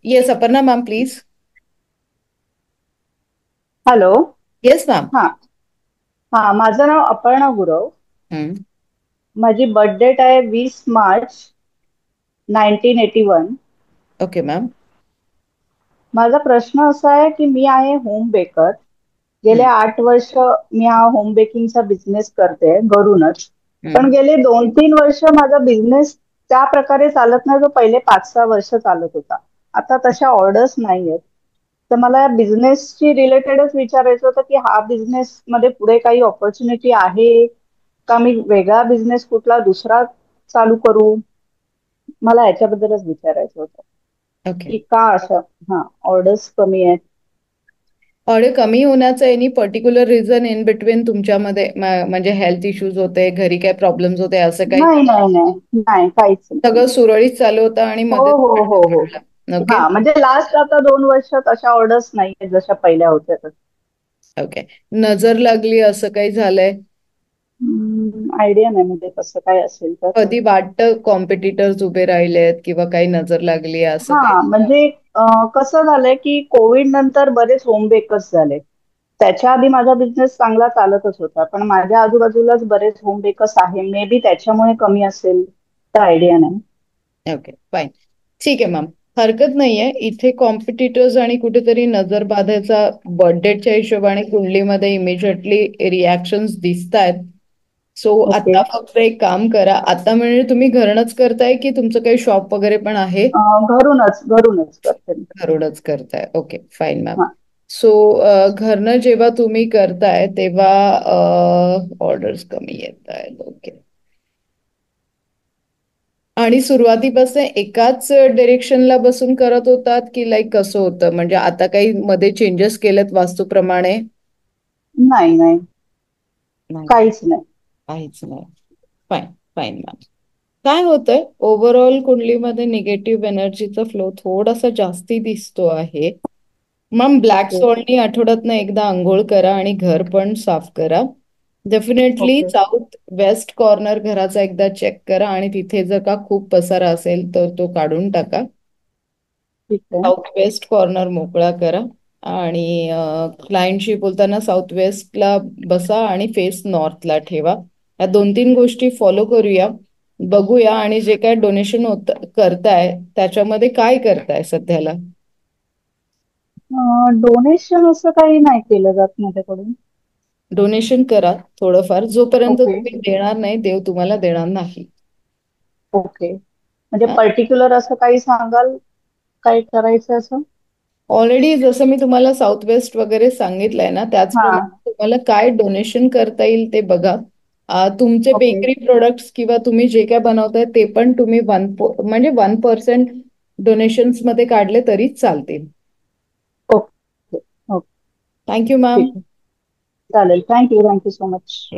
Yes, Aparna ma'am please. Hello. Yes ma'am. हा. हा, माझं नाव अपर्णा गुरव. हम्म. माझी बर्थ डेट आहे 20 मार्च 1981. Okay ma'am. माझा प्रश्न असा आहे की मी आहे होम बेकर. गेले हम्म. 8 वर्ष मी हा होम बेकिंगचा बिझनेस करते घरूनच. पण हम्म. गेले 2-3 वर्ष माझा बिझनेस त्या प्रकारे चालत नाही जो पहिले 5-6 वर्ष चालत होता. आता तशा ऑर्डर्स नाही आहेत. तर मला या बिझनेसशी रिलेटेडच विचारायचं होतं की हा बिझनेस मध्ये पुढे काही ऑपॉर्च्युनिटी आहे का, मी वेगळा बिझनेस कुठला दुसरा चालू करू. मला याच्याबद्दलच विचारायचं होतं ओके. की का असं. हा, ऑर्डर्स कमी आहेत. ऑर्डर कमी होण्याचं any particular reason in between तुमच्यामध्ये म्हणजे हेल्थ इश्यूज होते, घरी काय प्रॉब्लेम्स होते, असं काही? नाही नाही नाही नाही, काहीच नाही. सगळं सुरळीत चालू होतं आणि हो मध्ये हो हो हो हो. ओके. हा, म्हणजे लास्ट आता 2 वर्षात अशा ऑर्डर्स नाही आहेत जशा पहिल्या होत्या तशा. ओके. नजर लागली असं काही झालंय? आयडिया नाही म्हणजे कसं काय असेल तर. कधी वाटतं कॉम्पिटिटर्स उभे राहिलेत किंवा काही नजर लागली आहे असं काही? हा, म्हणजे कसं झालंय की कोविड नंतर बरेच होम बेकर्स झाले. त्याच्या आधी माझा बिझनेस चांगला चालतच होता, पण माझ्या आजूबाजूलाच बरेच होम बेकर्स आहे. मे बी त्याच्यामुळे कमी असेल, तर आयडिया नाही. Okay fine. ठीक आहे मॅम. हरकत नाहीये. इथे कॉम्पिटिटर्स आणि कुठेतरी नजर बाधायचा बर्थडेच्या हिशोबाने कुंडलीमध्ये इमिजिएटली रिॲक्शन्स दिसत आहेत. So okay. आता फक्त एक काम करा. आता म्हणजे तुम्ही घरूनच करताय की तुमचं काही शॉप वगैरे पण आहे? घरूनच घरूनच करते मी. घरूनच करताय. Okay fine ma'am. हा. सो घरनं जेव्हा तुम्ही करताय तेव्हा ऑर्डर्स कमी येत आहेत. ओके. आणि सुरुवातीपासून एकाच डिरेक्शनला बसून करत होतात की लाईक कसं होतं? म्हणजे आता काही मध्ये चेंजेस केलेत वास्तूप्रमाणे? नाही नाही, नाही. काहीच नाही. काहीच नाही. फाईन. Fine ma'am. काय होतंय ओव्हरऑल कुंडलीमध्ये निगेटिव्ह एनर्जीचा फ्लो थोडासा जास्ती दिसतो आहे. मग ब्लॅक ओके. सॉल्टनी आठवड्यातनं एकदा आंघोळ करा आणि घर पण साफ करा. Definitely okay. South west corner घराचा एकदा चेक करा आणि तिथे जर का खूप पसारा असेल तर तो काढून टाका. ठीक आहे. साऊथ वेस्ट कॉर्नर मोकळा करा आणि क्लायंटशी बोलताना साऊथ वेस्टला बसा आणि फेस नॉर्थला ठेवा. या 2-3 गोष्टी फॉलो करूया, बघूया. आणि जे काय डोनेशन होत करताय त्याच्यामध्ये काय करताय सध्याला? डोनेशन असं काही नाही केलं जात माझ्याकडून. डोनेशन करा थोडंफार, जोपर्यंत ओके. तुम्ही देणार नाही देव तुम्हाला देणार नाही. ओके, म्हणजे हा? पर्टिक्युलर असं काही सांगाल, काय करायचं असं? ऑलरेडी जसं मी तुम्हाला साऊथ वेस्ट वगैरे सांगितलंय ना, हा. त्याचप्रमाणे तुम्हाला काय डोनेशन करता येईल ते बघा. तुमचे ओके. बेकरी प्रोडक्ट्स किंवा तुम्ही जे काय बनवताय ते पण तुम्ही म्हणजे 1% डोनेशन्स मध्ये काढले तरी चालतील. ओके. ओके. Thank you ma'am. ठीक आहे. चालेल. थँक्यू. Thank you so much.